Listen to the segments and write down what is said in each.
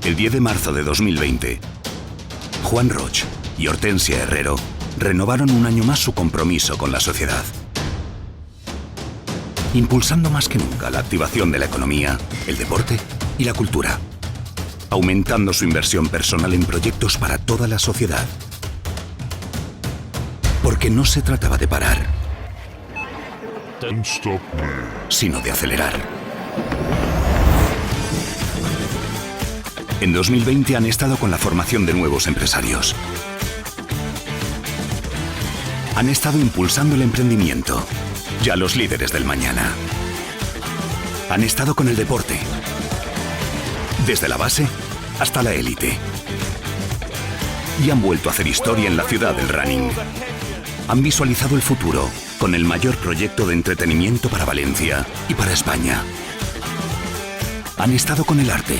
El 10 de marzo de 2020, Juan Roch y Hortensia Herrero renovaron un año más su compromiso con la sociedad, impulsando más que nunca la activación de la economía, el deporte y la cultura, aumentando su inversión personal en proyectos para toda la sociedad. Porque no se trataba de parar, sino de acelerar. En 2020 han estado con la formación de nuevos empresarios. Han estado impulsando el emprendimiento, ya los líderes del mañana. Han estado con el deporte, desde la base hasta la élite. Y han vuelto a hacer historia en la ciudad del running. Han visualizado el futuro con el mayor proyecto de entretenimiento para Valencia y para España. Han estado con el arte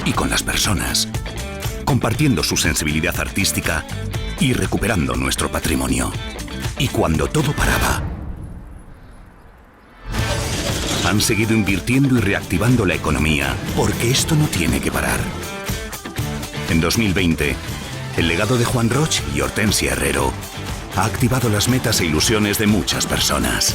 y con las personas, compartiendo su sensibilidad artística y recuperando nuestro patrimonio. Y cuando todo paraba, han seguido invirtiendo y reactivando la economía, porque esto no tiene que parar. En 2020, el legado de Juan Roch y Hortensia Herrero ha activado las metas e ilusiones de muchas personas.